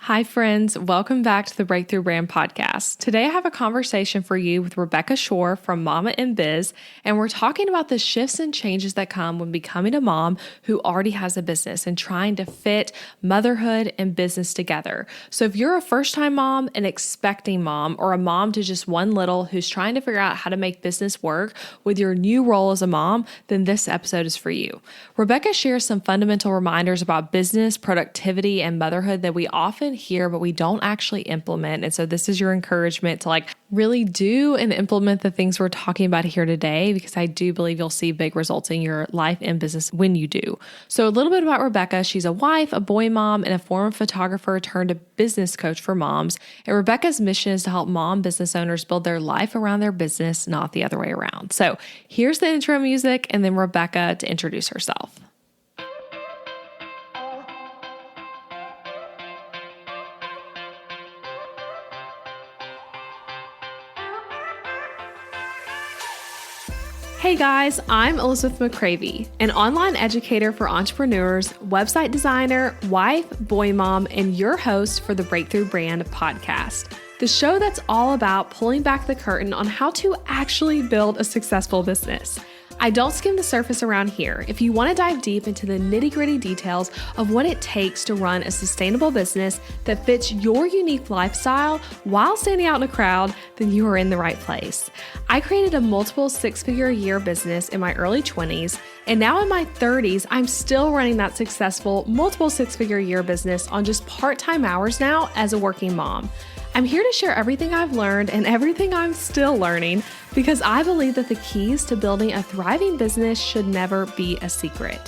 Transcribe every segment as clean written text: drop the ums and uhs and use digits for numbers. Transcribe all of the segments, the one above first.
Hi, friends. Welcome back to the Breakthrough Brand Podcast. Today, I have a conversation for you with Rebecca Schor from Mama in Biz, and we're talking about the shifts and changes that come when becoming a mom who already has a business and trying to fit motherhood and business together. So, if you're a first-time mom, an expecting mom, or a mom to just one little who's trying to figure out how to make business work with your new role as a mom, then this episode is for you. Rebecca shares some fundamental reminders about business, productivity, and motherhood that we often hear, but we don't actually implement. And so this is your encouragement to really do and implement the things we're talking about here today, because I do believe you'll see big results in your life and business when you do. So a little bit about Rebecca. She's a wife, a boy mom, and a former photographer turned a business coach for moms. And Rebecca's mission is to help mom business owners build their life around their business, not the other way around. So here's the intro music, and then Rebecca to introduce herself. Hey guys, I'm Elizabeth McCravey, an online educator for entrepreneurs, website designer, wife, boy mom, and your host for the Breakthrough Brand Podcast, the show that's all about pulling back the curtain on how to actually build a successful business. I don't skim the surface around here. If you want to dive deep into the nitty-gritty details of what it takes to run a sustainable business that fits your unique lifestyle while standing out in a crowd, then you are in the right place. I created a multiple six-figure a year business in my early 20s, and now in my 30s, I'm still running that successful multiple six-figure a year business on just part-time hours now as a working mom. I'm here to share everything I've learned and everything I'm still learning, because I believe that the keys to building a thriving business should never be a secret.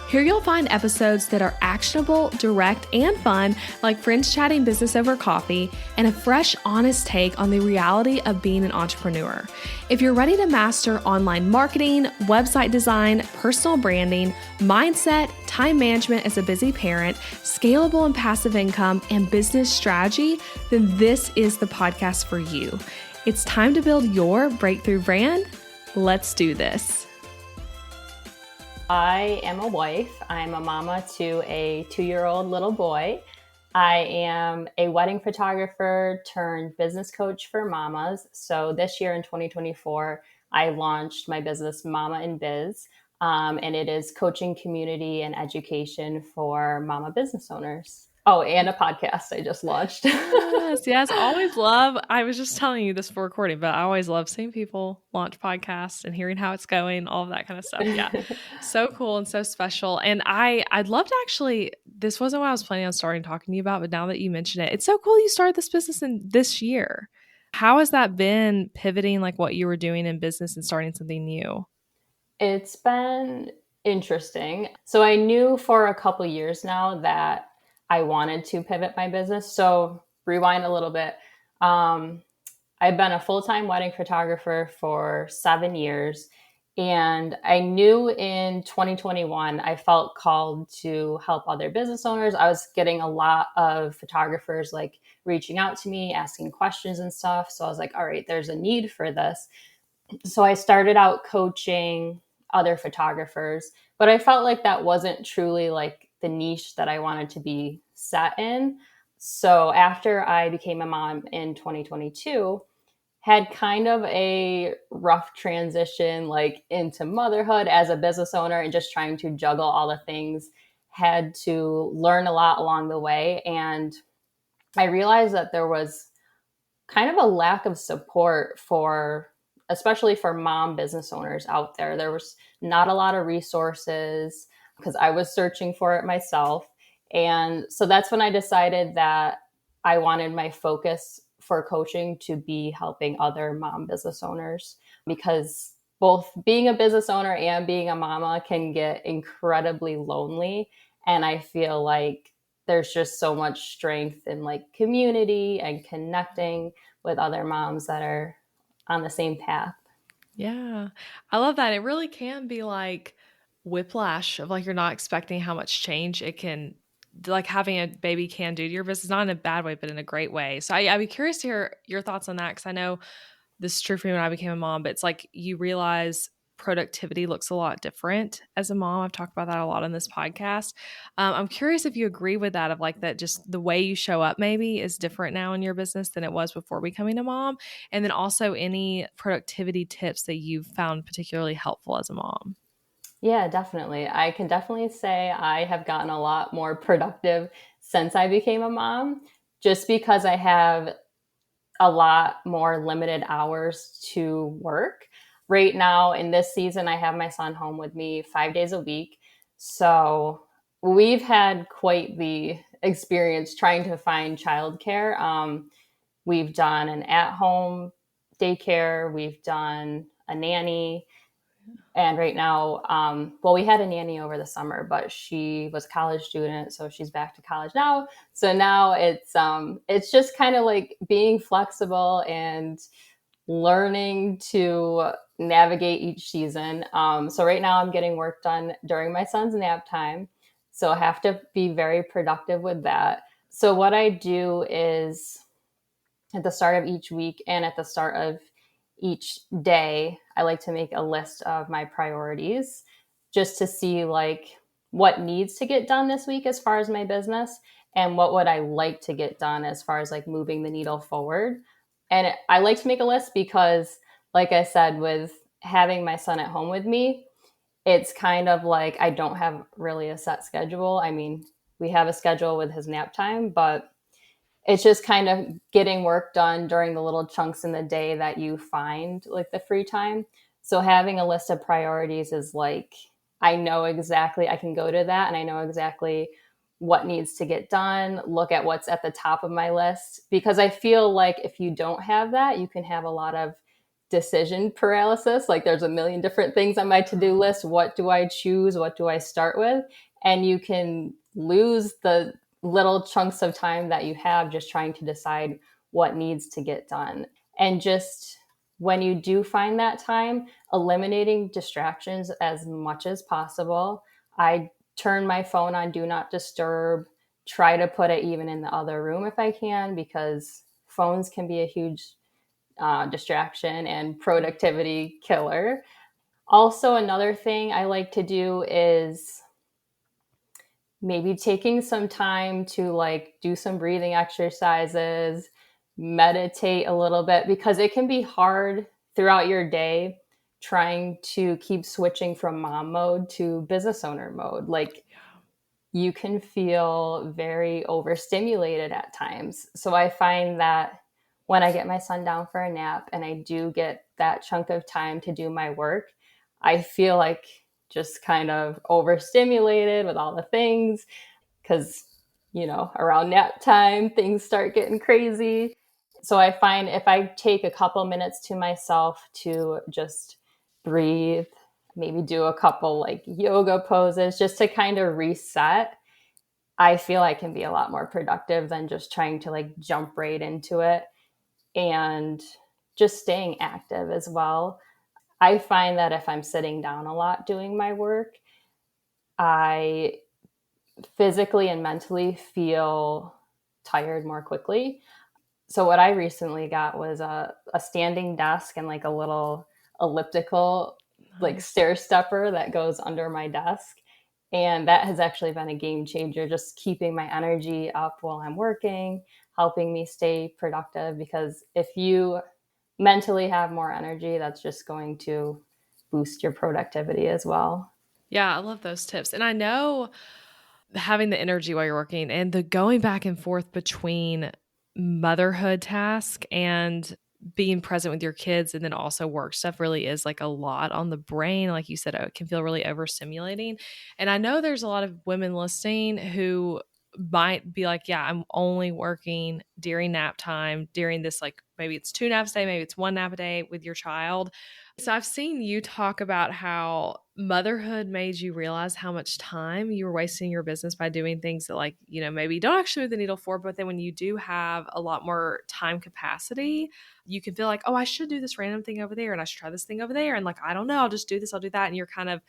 Here you'll find episodes that are actionable, direct, and fun, like friends chatting business over coffee, and a fresh, honest take on the reality of being an entrepreneur. If you're ready to master online marketing, website design, personal branding, mindset, time management as a busy parent, scalable and passive income, and business strategy, then this is the podcast for you. It's time to build your breakthrough brand. Let's do this. I am a wife. I'm a mama to a 2-year-old little boy. I am a wedding photographer turned business coach for mamas. So this year in 2024, I launched my business Mama in Biz, and it is coaching, community, and education for mama business owners. Oh, and a podcast I just launched. Yes. I was just telling you this for recording, but I always love seeing people launch podcasts and hearing how it's going, all of that kind of stuff. Yeah. So cool and so special. And I'd love to actually, this wasn't what I was planning on starting talking to you about, but now that you mention it, it's so cool you started this business in this year. How has that been pivoting what you were doing in business and starting something new? It's been interesting. So I knew for a couple years now that I wanted to pivot my business. So rewind a little bit. I've been a full-time wedding photographer for 7 years. And I knew in 2021, I felt called to help other business owners. I was getting a lot of photographers reaching out to me, asking questions and stuff. So I was like, all right, there's a need for this. So I started out coaching other photographers, but I felt like that wasn't truly the niche that I wanted to be set in. So after I became a mom in 2022, had kind of a rough transition into motherhood as a business owner and just trying to juggle all the things, had to learn a lot along the way. And I realized that there was kind of a lack of support especially for mom business owners out there. There was not a lot of resources because I was searching for it myself. And so that's when I decided that I wanted my focus for coaching to be helping other mom business owners, because both being a business owner and being a mama can get incredibly lonely. And I feel like there's just so much strength in community and connecting with other moms that are on the same path. Yeah, I love that. It really can be whiplash of you're not expecting how much change it can, having a baby can do to your business, not in a bad way, but in a great way. So I'd be curious to hear your thoughts on that, because I know this is true for me when I became a mom, but it's you realize productivity looks a lot different as a mom. I've talked about that a lot on this podcast. I'm curious if you agree with that, of like that just the way you show up maybe is different now in your business than it was before becoming a mom. And then also any productivity tips that you've found particularly helpful as a mom. Yeah, definitely. I can definitely say I have gotten a lot more productive since I became a mom, just because I have a lot more limited hours to work. Right now, in this season, I have my son home with me 5 days a week. So we've had quite the experience trying to find childcare. We've done an at home daycare, we've done a nanny. And right now, well, we had a nanny over the summer, but she was a college student, so she's back to college now. So now it's just kind of like being flexible and learning to navigate each season. So right now, I'm getting work done during my son's nap time, so I have to be very productive with that. So what I do is at the start of each week and at the start of each day, I like to make a list of my priorities just to see like what needs to get done this week as far as my business and what would I like to get done as far as like moving the needle forward. And I like to make a list because like I said, with having my son at home with me, it's kind of like I don't have really a set schedule. I mean, we have a schedule with his nap time, but it's just kind of getting work done during the little chunks in the day that you find like the free time. So having a list of priorities is like, I know exactly, I can go to that and I know exactly what needs to get done, look at what's at the top of my list. Because I feel like if you don't have that, you can have a lot of decision paralysis. Like there's a million different things on my to-do list. What do I choose? What do I start with? And you can lose the little chunks of time that you have just trying to decide what needs to get done. And just when you do find that time, eliminating distractions as much as possible. I turn my phone on do not disturb, try to put it even in the other room if I can, because phones can be a huge distraction and productivity killer. Also, another thing I like to do is maybe taking some time to like do some breathing exercises, meditate a little bit, because it can be hard throughout your day trying to keep switching from mom mode to business owner mode. Like you can feel very overstimulated at times. So I find that when I get my son down for a nap and I do get that chunk of time to do my work, I feel like just kind of overstimulated with all the things because, around nap time, things start getting crazy. So I find if I take a couple minutes to myself to just breathe, maybe do a couple like yoga poses just to kind of reset, I feel I can be a lot more productive than just trying to like jump right into it and just staying active as well. I find that if I'm sitting down a lot doing my work, I physically and mentally feel tired more quickly. So what I recently got was a standing desk and like a little elliptical like Nice. stair stepper that goes under my desk. And that has actually been a game changer, just keeping my energy up while I'm working, helping me stay productive. Because if you mentally have more energy, that's just going to boost your productivity as well. Yeah, I love those tips. And I know having the energy while you're working and the going back and forth between motherhood task and being present with your kids and then also work stuff really is like a lot on the brain. Like you said, it can feel really overstimulating. And I know there's a lot of women listening who might be like, yeah, I'm only working during nap time, during this, like maybe it's 2 naps a day, maybe it's 1 nap a day with your child. So I've seen you talk about how motherhood made you realize how much time you were wasting in your business by doing things that like, maybe you don't actually move the needle for, but then when you do have a lot more time capacity, you can feel like, oh, I should do this random thing over there and I should try this thing over there. And like, I don't know, I'll just do this, I'll do that. And you're kind of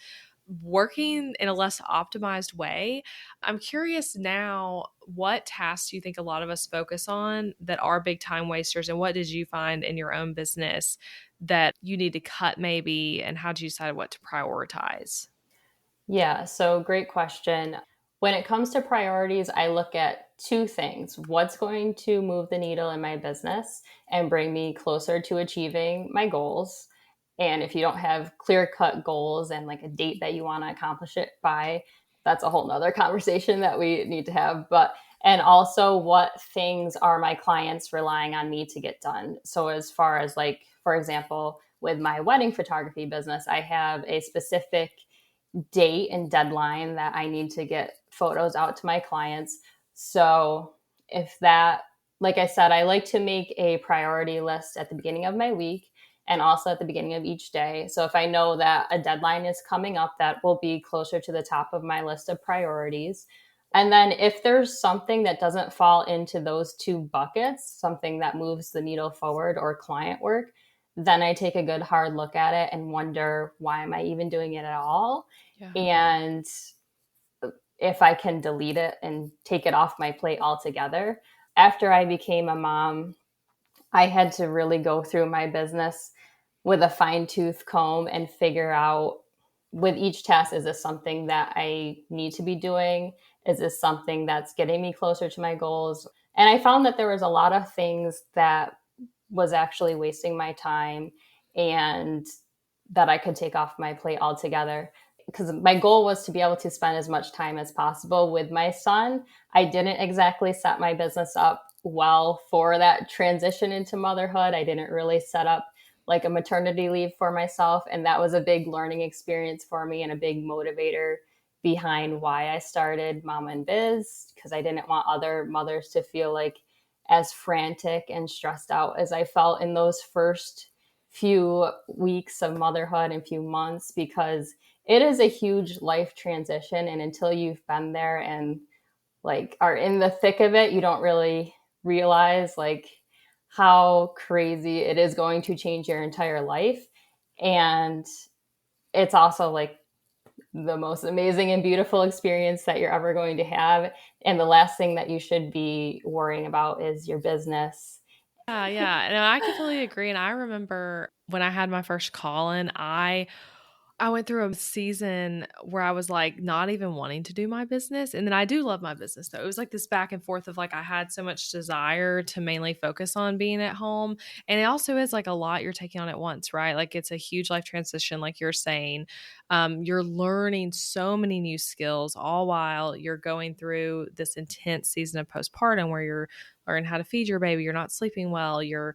working in a less optimized way. I'm curious now, what tasks do you think a lot of us focus on that are big time wasters? And what did you find in your own business that you need to cut maybe? And how did you decide what to prioritize? Yeah, so great question. When it comes to priorities, I look at two things: what's going to move the needle in my business and bring me closer to achieving my goals. And if you don't have clear cut goals and like a date that you want to accomplish it by, that's a whole nother conversation that we need to have. But, and also what things are my clients relying on me to get done? So, as far as like, for example, with my wedding photography business, I have a specific date and deadline that I need to get photos out to my clients. So if that, like I said, I like to make a priority list at the beginning of my week and also at the beginning of each day. So if I know that a deadline is coming up, that will be closer to the top of my list of priorities. And then if there's something that doesn't fall into those two buckets, something that moves the needle forward or client work, then I take a good hard look at it and wonder, why am I even doing it at all? Yeah. And if I can delete it and take it off my plate altogether. After I became a mom, I had to really go through my business with a fine tooth comb and figure out, with each task, is this something that I need to be doing? Is this something that's getting me closer to my goals? And I found that there was a lot of things that was actually wasting my time and that I could take off my plate altogether. Because my goal was to be able to spend as much time as possible with my son. I didn't exactly set my business up well for that transition into motherhood. I didn't really set up like a maternity leave for myself. And that was a big learning experience for me and a big motivator behind why I started Mama and Biz, because I didn't want other mothers to feel like as frantic and stressed out as I felt in those first few weeks of motherhood and few months, because it is a huge life transition. And until you've been there and like are in the thick of it, you don't really realize like how crazy it is going to change your entire life. And it's also like the most amazing and beautiful experience that you're ever going to have. And the last thing that you should be worrying about is your business. Yeah, yeah. And I completely agree. And I remember when I had my first call in, I went through a season where I was like not even wanting to do my business. And then I do love my business though. It was like this back and forth of like I had so much desire to mainly focus on being at home. And it also is like a lot you're taking on at once, right? Like it's a huge life transition, like you're saying. You're learning so many new skills all while you're going through this intense season of postpartum where you're learning how to feed your baby, you're not sleeping well, you're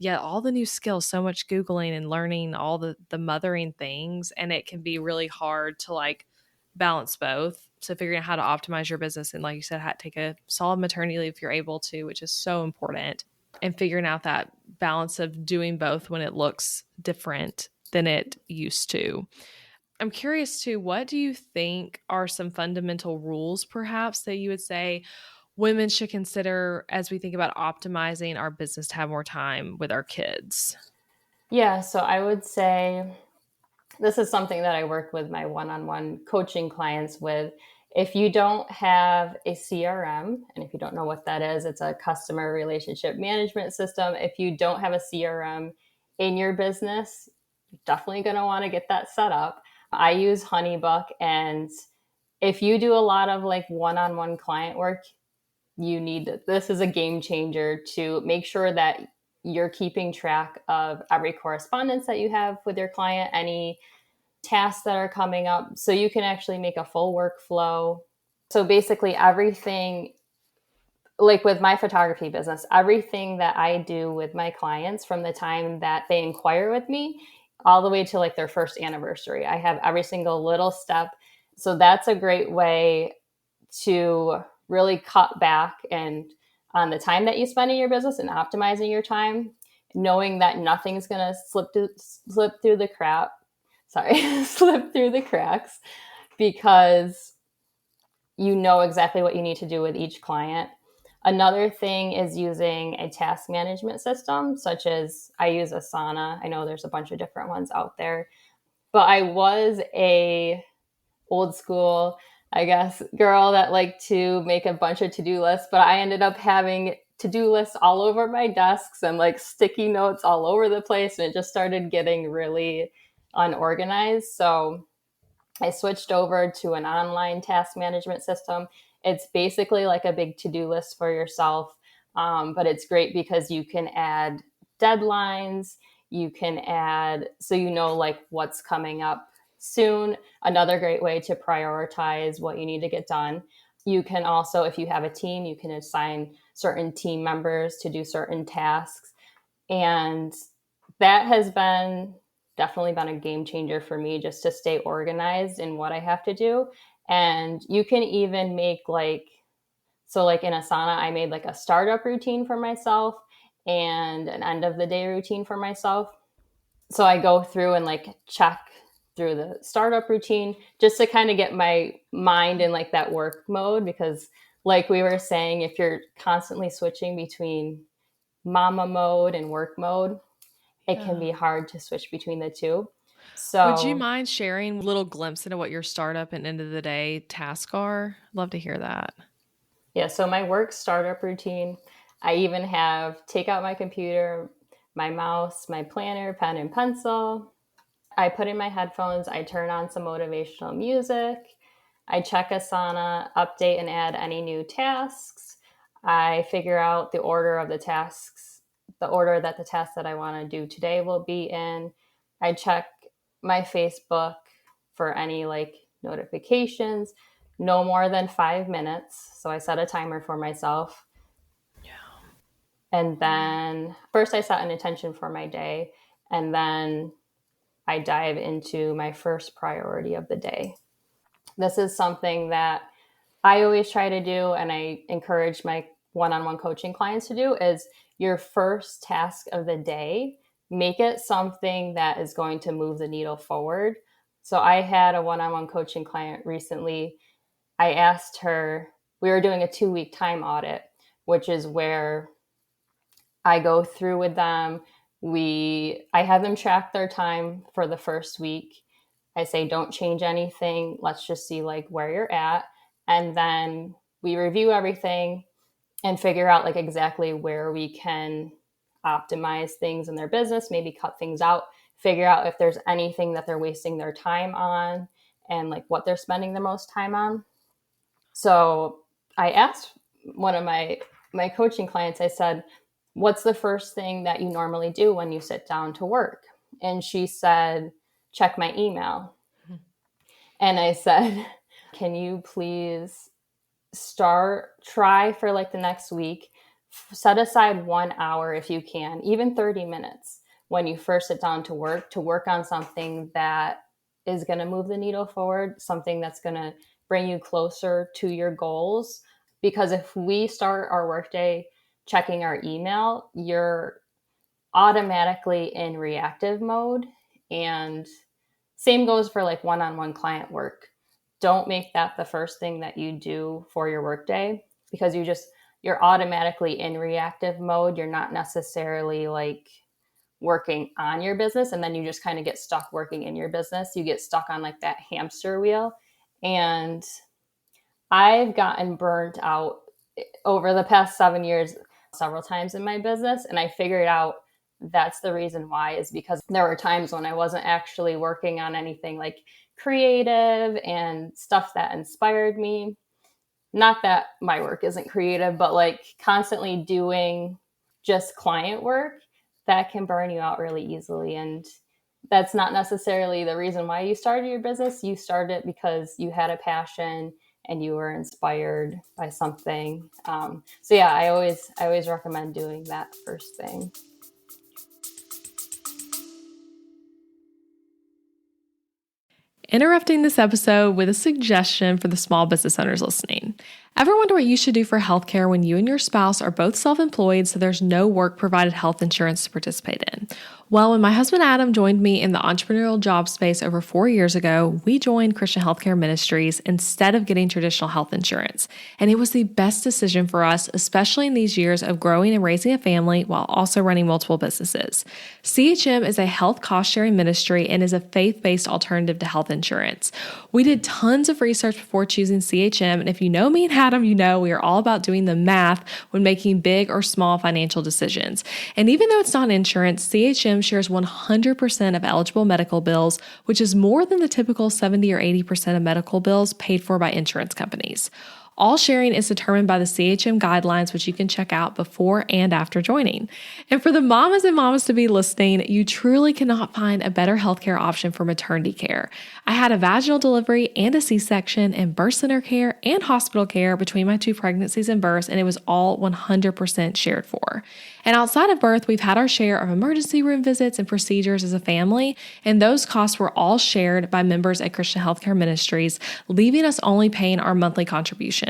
all the new skills, so much Googling and learning all the mothering things. And it can be really hard to like balance both. So figuring out how to optimize your business and like you said, take a solid maternity leave if you're able to, which is so important. And figuring out that balance of doing both when it looks different than it used to. I'm curious too, what do you think are some fundamental rules perhaps that you would say women should consider as we think about optimizing our business to have more time with our kids? Yeah, so I would say this is something that I work with my one-on-one coaching clients with. If you don't have a CRM, and if you don't know what that is, it's a customer relationship management system. If you don't have a CRM in your business, you're definitely going to want to get that set up. I use Honeybook, and if you do a lot of like one-on-one client work, this is a game changer to make sure that you're keeping track of every correspondence that you have with your client, any tasks that are coming up, so you can actually make a full workflow. So basically everything, like with my photography business, everything that I do with my clients from the time that they inquire with me all the way to like their first anniversary, I have every single little step. So that's a great way to really cut back and on the time that you spend in your business and optimizing your time, knowing that nothing's going to slip through the crap. Sorry, slip through the cracks, because you know exactly what you need to do with each client. Another thing is using a task management system, such as I use Asana. I know there's a bunch of different ones out there, but I was a old school, I guess, girl that liked to make a bunch of to-do lists, but I ended up having to-do lists all over my desks and like sticky notes all over the place. And it just started getting really unorganized. So I switched over to an online task management system. It's basically like a big to-do list for yourself, but it's great because you can add deadlines. You can add, so you know like what's coming up soon. Another great way to prioritize what you need to get done. You can also, if you have a team, you can assign certain team members to do certain tasks. And that has definitely been a game changer for me just to stay organized in what I have to do. And you can even make like in Asana, I made like a startup routine for myself and an end of the day routine for myself. So I go through and like check through the startup routine just to kind of get my mind in like that work mode, because like we were saying, if you're constantly switching between mama mode and work mode, it can be hard to switch between the two. Would you So mind sharing a little glimpse into what your startup and end of the day tasks are? Love to hear that. yeah, so my work startup routine, I even have take out my computer, my mouse, my planner, pen and pencil. I put in my headphones, I turn on some motivational music, I check Asana, update and add any new tasks. I figure out the order of the tasks, the order that the task that I want to do today will be in. I check my Facebook for any like notifications, no more than 5 minutes. So I set a timer for myself. And then first I set an intention for my day, and then I dive into my first priority of the day. This is something that I always try to do, and I encourage my one-on-one coaching clients to do, is your first task of the day, make it something that is going to move the needle forward. So I had a one-on-one coaching client recently. I asked her, we were doing a 2-week time audit, which is where I go through with them. I have them track their time for the first week. I say, don't change anything. Let's just see like where you're at. And then we review everything and figure out like exactly where we can optimize things in their business, maybe cut things out, figure out if there's anything that they're wasting their time on and like what they're spending the most time on. So I asked one of my coaching clients, I said, what's the first thing that you normally do when you sit down to work? And she said, check my email. Mm-hmm. And I said, can you please try for like the next week, set aside 1 hour if you can, even 30 minutes when you first sit down to work on something that is going to move the needle forward, something that's going to bring you closer to your goals. Because if we start our workday checking our email, you're automatically in reactive mode. And same goes for like one-on-one client work. Don't make that the first thing that you do for your workday, because you're automatically in reactive mode. You're not necessarily like working on your business, and then you just kind of get stuck working in your business. You get stuck on like that hamster wheel. And I've gotten burnt out over the past 7 years several times in my business. And I figured out that's the reason why, is because there were times when I wasn't actually working on anything like creative and stuff that inspired me. Not that my work isn't creative, but like constantly doing just client work, that can burn you out really easily. And that's not necessarily the reason why you started your business. You started it because you had a passion and you were inspired by something. So yeah, I always recommend doing that first thing. Interrupting this episode with a suggestion for the small business owners listening. Ever wonder what you should do for healthcare when you and your spouse are both self-employed, so there's no work-provided health insurance to participate in? Well, when my husband Adam joined me in the entrepreneurial job space over 4 years ago, we joined Christian Healthcare Ministries instead of getting traditional health insurance. And it was the best decision for us, especially in these years of growing and raising a family while also running multiple businesses. CHM is a health cost sharing ministry and is a faith based alternative to health insurance. We did tons of research before choosing CHM. And if you know me and Adam, you know we are all about doing the math when making big or small financial decisions. And even though it's not insurance, CHM shares 100% of eligible medical bills, which is more than the typical 70 or 80% of medical bills paid for by insurance companies. All sharing is determined by the CHM guidelines, which you can check out before and after joining. And for the mamas and mamas to be listening, you truly cannot find a better healthcare option for maternity care. I had a vaginal delivery and a C-section and birth center care and hospital care between my 2 pregnancies and births, and it was all 100% shared for. And outside of birth, we've had our share of emergency room visits and procedures as a family, and those costs were all shared by members at Christian Healthcare Ministries, leaving us only paying our monthly contribution.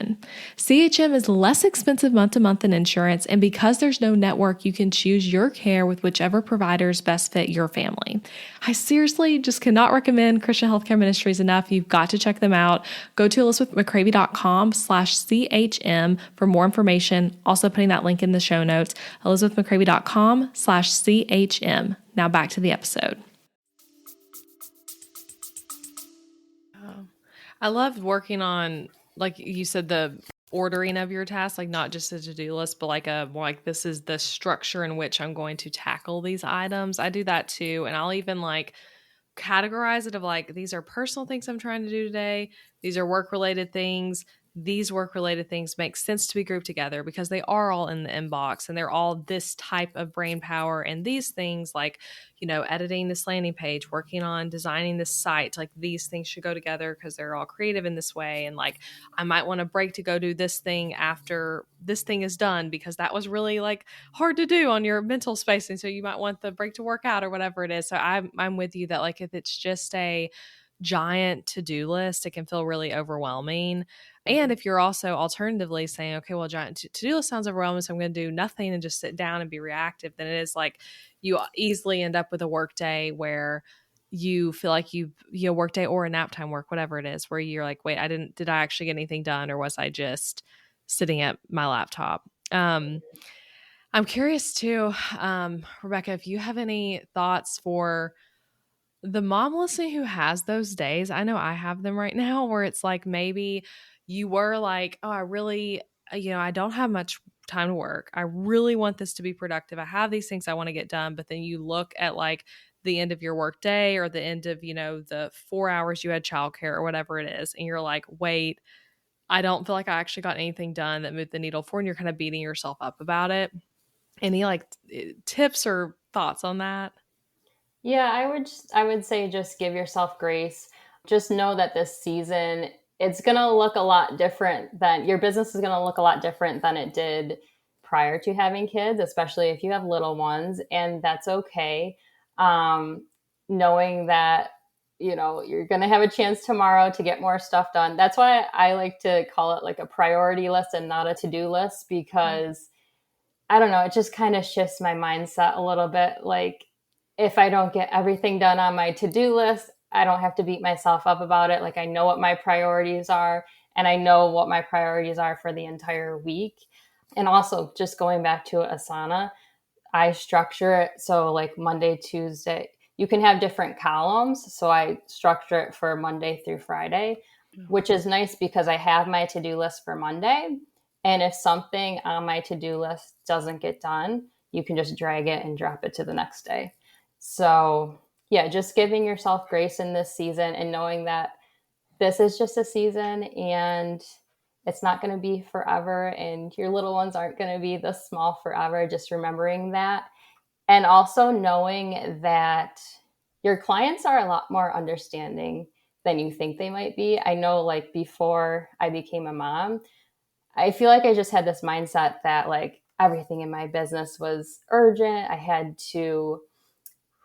CHM is less expensive month to month than insurance, and because there's no network, you can choose your care with whichever providers best fit your family. I seriously just cannot recommend Christian Healthcare Ministries enough. You've got to check them out. Go to elizabethmccravey.com/CHM for more information. Also putting that link in the show notes, elizabethmccravey.com/CHM. Now back to the episode. I loved working on, like you said, the ordering of your tasks, like not just a to-do list, but like this is the structure in which I'm going to tackle these items. I do that too. And I'll even like categorize it of like, these are personal things I'm trying to do today. These are work-related things. These work-related things make sense to be grouped together because they are all in the inbox and they're all this type of brain power. And these things like, editing this landing page, working on designing this site, like these things should go together because they're all creative in this way. And like, I might want a break to go do this thing after this thing is done because that was really like hard to do on your mental space. And so you might want the break to work out or whatever it is. So I'm with you that like, if it's just a giant to-do list, it can feel really overwhelming. And if you're also alternatively saying, okay, well, giant to-do list sounds overwhelming, so I'm going to do nothing and just sit down and be reactive, then it is like you easily end up with a work day where you feel like work day or a nap time work, whatever it is, where you're like, wait, did I actually get anything done, or was I just sitting at my laptop? I'm curious too, Rebecca, if you have any thoughts for the mom listening who has those days. I know I have them right now where it's like maybe you were like, oh, I really, I don't have much time to work. I really want this to be productive. I have these things I want to get done. But then you look at like the end of your work day or the end of, the 4 hours you had childcare or whatever it is. And you're like, wait, I don't feel like I actually got anything done that moved the needle forward. And you're kind of beating yourself up about it. Any like tips or thoughts on that? Yeah, I would say just give yourself grace. Just know that this season it's going to look a lot different than your business is going to look a lot different than it did prior to having kids, especially if you have little ones, and that's okay. Knowing that you're going to have a chance tomorrow to get more stuff done. That's why I like to call it like a priority list and not a to-do list, because I don't know, it just kind of shifts my mindset a little bit. Like, if I don't get everything done on my to-do list, I don't have to beat myself up about it. Like, I know what my priorities are, and I know what my priorities are for the entire week. And also, just going back to Asana, I structure it so like Monday, Tuesday, you can have different columns. So I structure it for Monday through Friday, which is nice because I have my to-do list for Monday. And if something on my to-do list doesn't get done, you can just drag it and drop it to the next day. So yeah, just giving yourself grace in this season and knowing that this is just a season and it's not going to be forever, and your little ones aren't going to be this small forever. Just remembering that. And also knowing that your clients are a lot more understanding than you think they might be. I know, like, before I became a mom, I feel like I just had this mindset that like everything in my business was urgent. I had to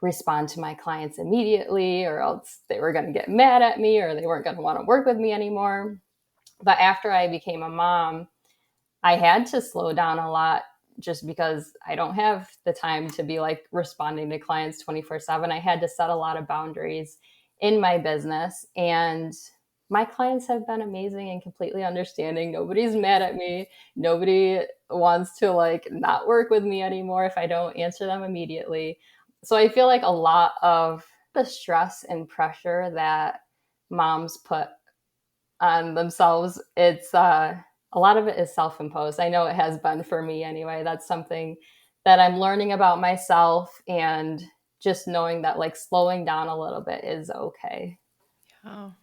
respond to my clients immediately, or else they were going to get mad at me, or they weren't going to want to work with me anymore. But after I became a mom, I had to slow down a lot just because I don't have the time to be like responding to clients 24/7. I had to set a lot of boundaries in my business, and my clients have been amazing and completely understanding. Nobody's mad at me. Nobody wants to like not work with me anymore if I don't answer them immediately. So I feel like a lot of the stress and pressure that moms put on themselves, it's a lot of it is self-imposed. I know it has been for me anyway. That's something that I'm learning about myself, and just knowing that like slowing down a little bit is okay. Oh,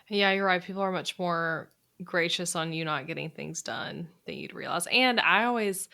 yeah, you're right. People are much more gracious on you not getting things done than you'd realize. And I always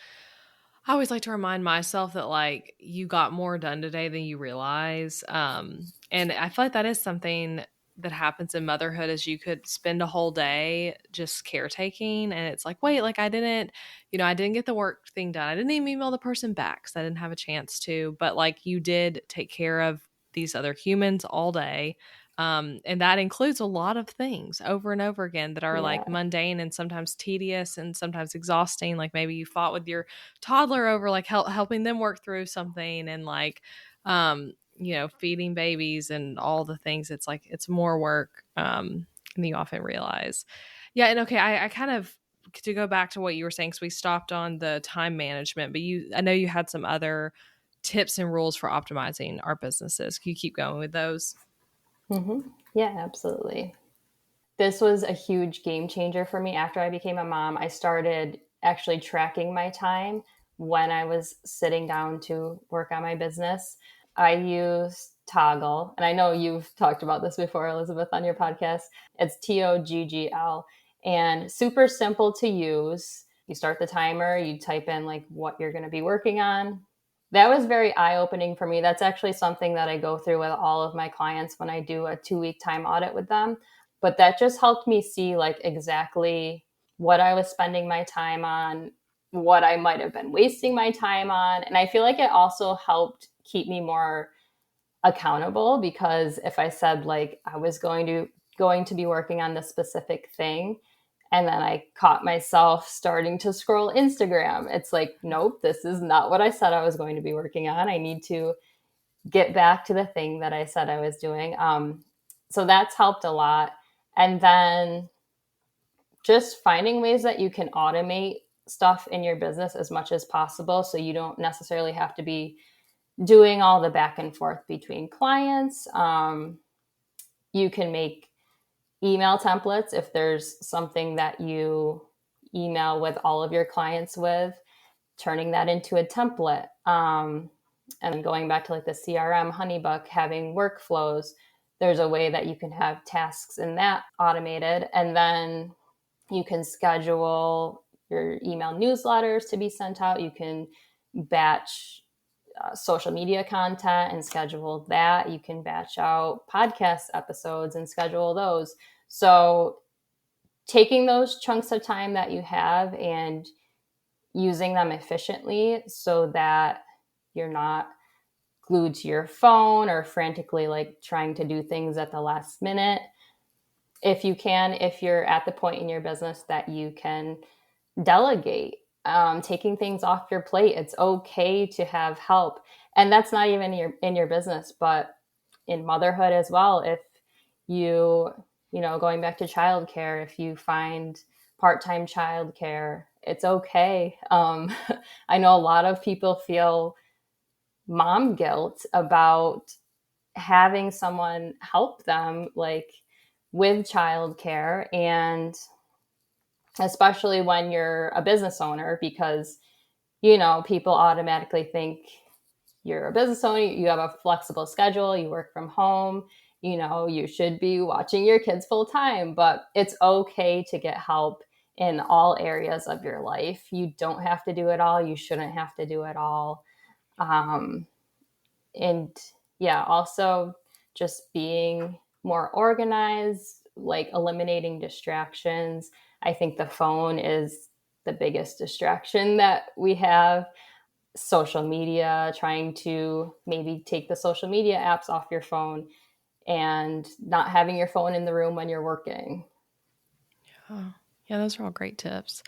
like to remind myself that like you got more done today than you realize. And I feel like that is something that happens in motherhood is you could spend a whole day just caretaking and it's like, wait, like I didn't get the work thing done. I didn't even email the person back because I didn't have a chance to, but like you did take care of these other humans all day. And that includes a lot of things over and over again that are like Yeah. mundane and sometimes tedious and sometimes exhausting. Like maybe you fought with your toddler over like helping them work through something and like feeding babies and all the things. It's like it's more work than you often realize. Yeah. And okay, I kind of, to go back to what you were saying, because we stopped on the time management, but I know you had some other tips and rules for optimizing our businesses. Can you keep going with those? Hmm. Yeah, absolutely. This was a huge game changer for me. After I became a mom, I started actually tracking my time when I was sitting down to work on my business. I use Toggle, and I know you've talked about this before, Elizabeth, on your podcast. It's Toggl, and super simple to use. You start the timer, you type in like what you're going to be working on. That was very eye opening for me. That's actually something that I go through with all of my clients when I do a 2 week time audit with them. But that just helped me see like exactly what I was spending my time on, what I might have been wasting my time on. And I feel like it also helped keep me more accountable, because if I said like I was going to be working on this specific thing and then I caught myself starting to scroll Instagram, it's like, nope, this is not what I said I was going to be working on. I need to get back to the thing that I said I was doing. So that's helped a lot. And then just finding ways that you can automate stuff in your business as much as possible, so you don't necessarily have to be doing all the back and forth between clients. You can make email templates if there's something that you email with all of your clients with, turning that into a template. And going back to like the CRM, Honeybook, having workflows, there's a way that you can have tasks in that automated. And then you can schedule your email newsletters to be sent out. You can batch social media content and schedule that. You can batch out podcast episodes and schedule those. So, taking those chunks of time that you have and using them efficiently so that you're not glued to your phone or frantically like trying to do things at the last minute. If you can, if you're at the point in your business that you can delegate, taking things off your plate, it's okay to have help. And that's not even in your business, but in motherhood as well. If you, going back to childcare, if you find part-time childcare, it's okay. I know a lot of people feel mom guilt about having someone help them like with childcare, and especially when you're a business owner, because people automatically think you're a business owner, you have a flexible schedule, you work from home, you should be watching your kids full time. But it's okay to get help in all areas of your life. You don't have to do it all, you shouldn't have to do it all. And yeah, also just being more organized, like eliminating distractions. I think the phone is the biggest distraction that we have. Social media, trying to maybe take the social media apps off your phone and not having your phone in the room when you're working. Oh, yeah, those are all great tips.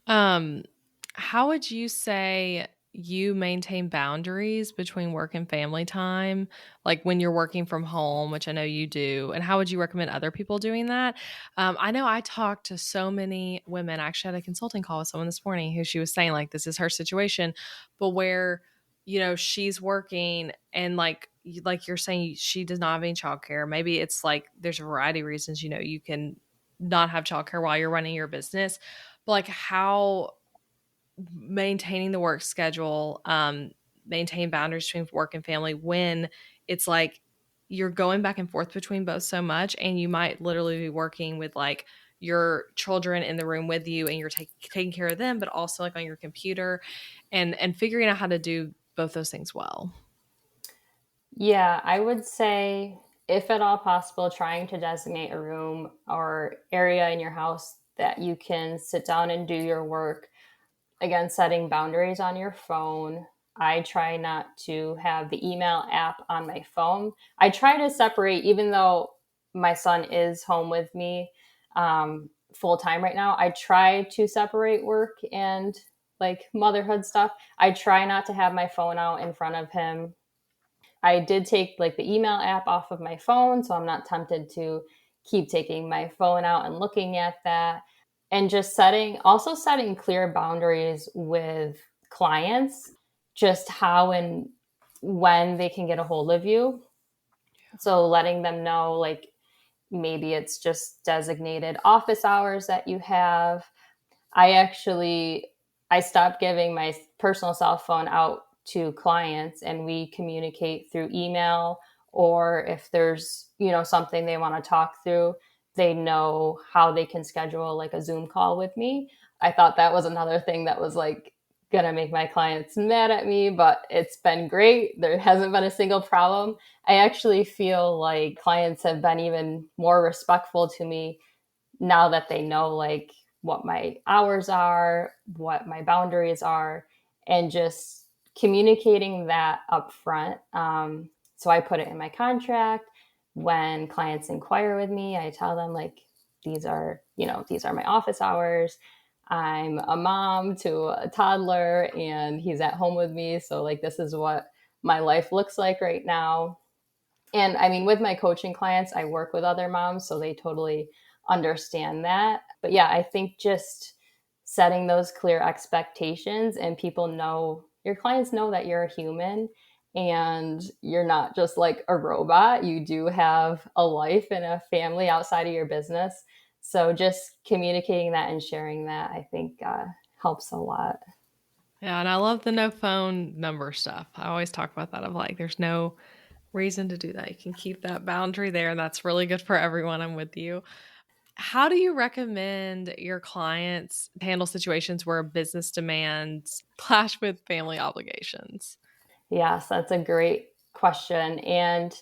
Um, How would you say you maintain boundaries between work and family time, like when you're working from home, which I know you do? And how would you recommend other people doing that? I know I talked to so many women. I actually had a consulting call with someone this morning who she was saying, like, this is her situation, but where, she's working and like you're saying, she does not have any childcare. Maybe it's like there's a variety of reasons, you can not have childcare while you're running your business. But like how maintaining the work schedule, maintain boundaries between work and family when it's like you're going back and forth between both so much, and you might literally be working with like your children in the room with you, and you're taking care of them, but also like on your computer, and figuring out how to do both those things well. Yeah, I would say, if at all possible, trying to designate a room or area in your house that you can sit down and do your work. Again, setting boundaries on your phone. I try not to have the email app on my phone. I try to separate, even though my son is home with me full time right now. I try to separate work and like motherhood stuff. I try not to have my phone out in front of him. I did take like the email app off of my phone, so I'm not tempted to keep taking my phone out and looking at that. And just also setting clear boundaries with clients, just how and when they can get a hold of you. So letting them know, like, maybe it's just designated office hours that you have. I actually I stopped giving my personal cell phone out to clients, and we communicate through email, or if there's, something they want to talk through, they know how they can schedule like a Zoom call with me. I thought that was another thing that was like going to make my clients mad at me, but it's been great. There hasn't been a single problem. I actually feel like clients have been even more respectful to me now that they know like what my hours are, what my boundaries are, and just communicating that up front. So I put it in my contract. When clients inquire with me, I tell them like, these are my office hours. I'm a mom to a toddler and he's at home with me. So like, this is what my life looks like right now. And I mean, with my coaching clients, I work with other moms, so they totally understand that. But yeah, I think just setting those clear expectations, and people know, your clients know that you're a human and you're not just like a robot. You do have a life and a family outside of your business. So just communicating that and sharing that, I think helps a lot. Yeah, and I love the no phone number stuff. I always talk about that of like there's no reason to do that. You can keep that boundary there, and that's really good for everyone. I'm with you. How do you recommend your clients handle situations where business demands clash with family obligations? Yes, that's a great question. And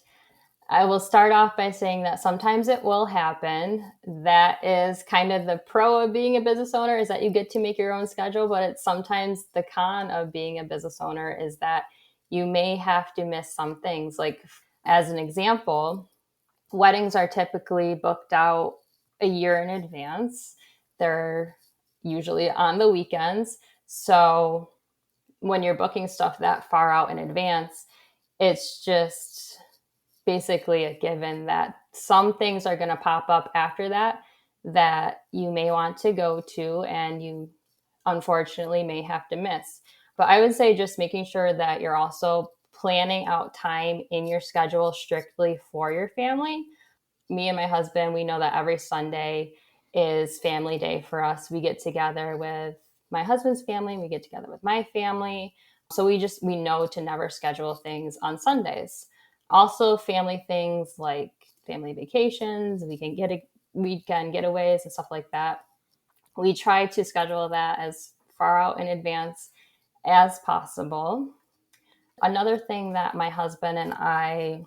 I will start off by saying that sometimes it will happen. That is kind of the pro of being a business owner, is that you get to make your own schedule, but it's sometimes the con of being a business owner is that you may have to miss some things. Like, as an example, weddings are typically booked out a year in advance. They're usually on the weekends. So when you're booking stuff that far out in advance, it's just basically a given that some things are going to pop up after that that you may want to go to, and you unfortunately may have to miss. But I would say just making sure that you're also planning out time in your schedule strictly for your family. Me and my husband, we know that every Sunday is family day for us. We get together with my husband's family, we get together with my family. So we know to never schedule things on Sundays. Also, family things like family vacations, weekend getaways and stuff like that. We try to schedule that as far out in advance as possible. Another thing that my husband and I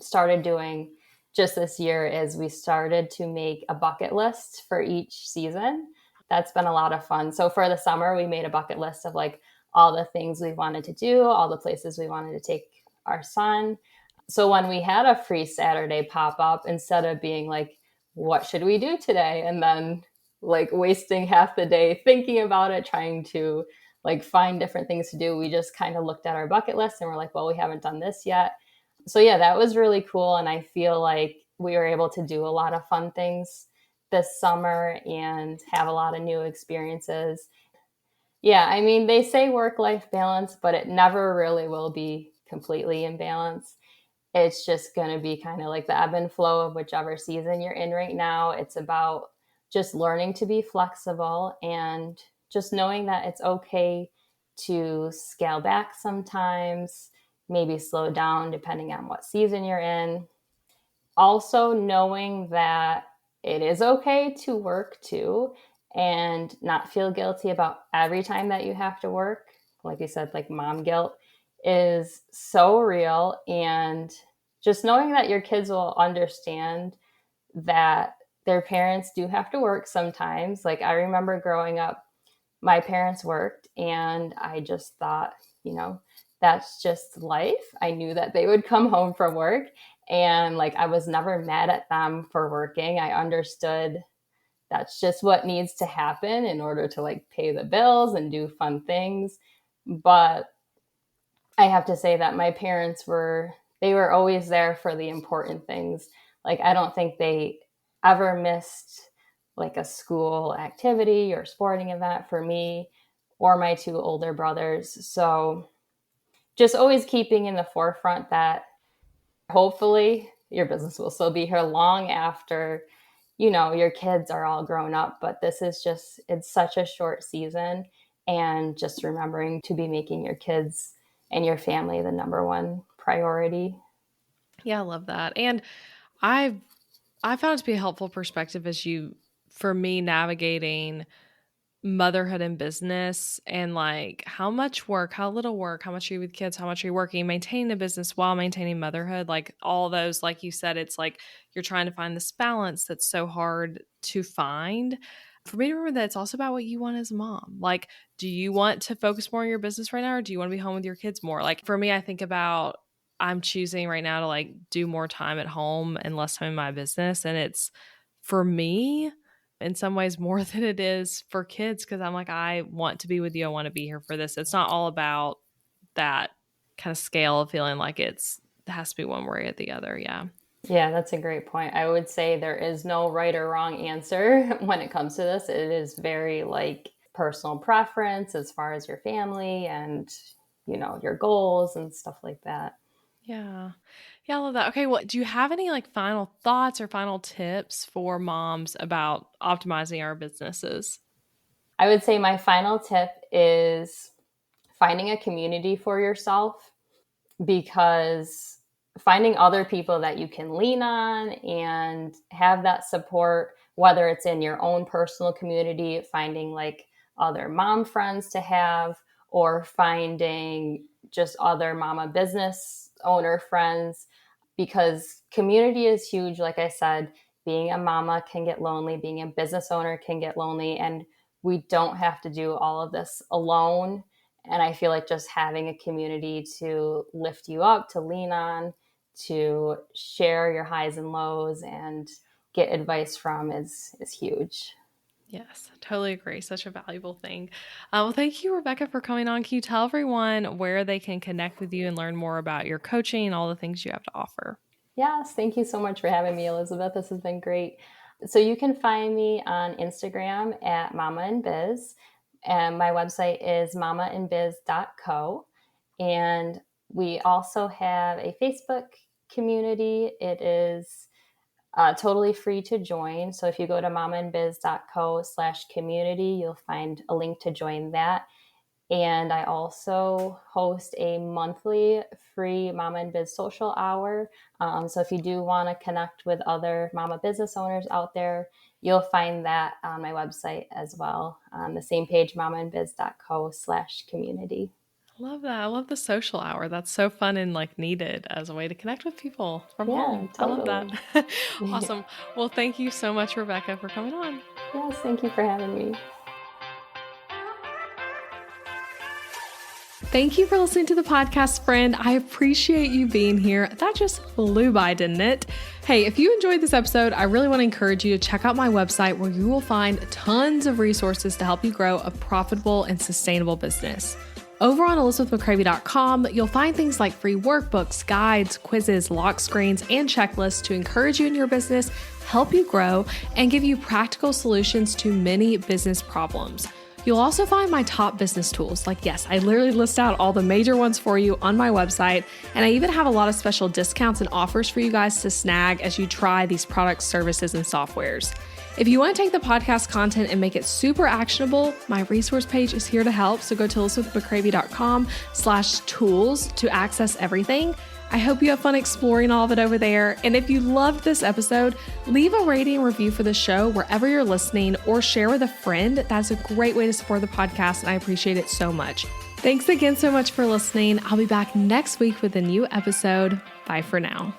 started doing just this year is we started to make a bucket list for each season. That's been a lot of fun. So for the summer, we made a bucket list of like all the things we wanted to do, all the places we wanted to take our son. So when we had a free Saturday pop up, instead of being like, what should we do today? And then like wasting half the day thinking about it, trying to like find different things to do. We just kind of looked at our bucket list and we're like, well, we haven't done this yet. So yeah, that was really cool. And I feel like we were able to do a lot of fun things this summer and have a lot of new experiences. Yeah, I mean, they say work-life balance, but it never really will be completely in balance. It's just going to be kind of like the ebb and flow of whichever season you're in right now. It's about just learning to be flexible and just knowing that it's okay to scale back sometimes, maybe slow down depending on what season you're in. Also, knowing that it is okay to work too and not feel guilty about every time that you have to work. Like you said, like mom guilt is so real. And just knowing that your kids will understand that their parents do have to work sometimes. Like I remember growing up, my parents worked, and I just thought, you know, that's just life. I knew that they would come home from work, and like I was never mad at them for working. I understood that's just what needs to happen in order to like pay the bills and do fun things. But I have to say that my parents they were always there for the important things. Like I don't think they ever missed like a school activity or sporting event for me or my two older brothers. So just always keeping in the forefront that hopefully your business will still be here long after, you know, your kids are all grown up, but this is just, it's such a short season, and just remembering to be making your kids and your family the number one priority. Yeah, I love that. And I found it to be a helpful perspective as for me, navigating motherhood and business, and like how much work, how little work, how much are you with kids, how much are you working, maintaining a business while maintaining motherhood, like all those, like you said, it's like you're trying to find this balance that's so hard to find. For me to remember that it's also about what you want as a mom. Like, do you want to focus more on your business right now, or do you want to be home with your kids more? Like for me, I think about, I'm choosing right now to like do more time at home and less time in my business. And it's, for me, in some ways more than it is for kids, because I'm like, I want to be with you. I want to be here for this. It's not all about that kind of scale of feeling like it has to be one way or the other. Yeah. Yeah, that's a great point. I would say there is no right or wrong answer when it comes to this. It is very like personal preference as far as your family and, you know, your goals and stuff like that. Yeah. Yeah, I love that. Okay, well, do you have any like final thoughts or final tips for moms about optimizing our businesses? I would say my final tip is finding a community for yourself, because finding other people that you can lean on and have that support, whether it's in your own personal community, finding like other mom friends to have, or finding just other mama business owner friends, because community is huge. Like I said, being a mama can get lonely, being a business owner can get lonely, and we don't have to do all of this alone. And I feel like just having a community to lift you up, to lean on, to share your highs and lows and get advice from is huge. Yes, totally agree. Such a valuable thing. Well, thank you, Rebecca, for coming on. Can you tell everyone where they can connect with you and learn more about your coaching and all the things you have to offer? Yes, thank you so much for having me, Elizabeth. This has been great. So you can find me on Instagram at Mama and Biz, and my website is mamaandbiz.co. And we also have a Facebook community. It is totally free to join. So if you go to mamaandbiz.co/community, you'll find a link to join that. And I also host a monthly free Mama and Biz social hour. So if you do want to connect with other mama business owners out there, you'll find that on my website as well, on the same page, mamaandbiz.co/community. Love that. I love the social hour. That's so fun and like needed as a way to connect with people from Yeah, home. I love that. totally. Awesome. Well, thank you so much, Rebecca, for coming on. Yes, thank you for having me. Thank you for listening to the podcast, friend. I appreciate you being here. That just flew by, didn't it? Hey, if you enjoyed this episode, I really want to encourage you to check out my website where you will find tons of resources to help you grow a profitable and sustainable business. Over on ElizabethMcCravey.com, you'll find things like free workbooks, guides, quizzes, lock screens, and checklists to encourage you in your business, help you grow, and give you practical solutions to many business problems. You'll also find my top business tools. Yes, I literally list out all the major ones for you on my website, and I even have a lot of special discounts and offers for you guys to snag as you try these products, services, and softwares. If you want to take the podcast content and make it super actionable, my resource page is here to help. So go to ElizabethMcCravey.com/tools to access everything. I hope you have fun exploring all of it over there. And if you loved this episode, leave a rating and review for the show wherever you're listening, or share with a friend. That's a great way to support the podcast, and I appreciate it so much. Thanks again so much for listening. I'll be back next week with a new episode. Bye for now.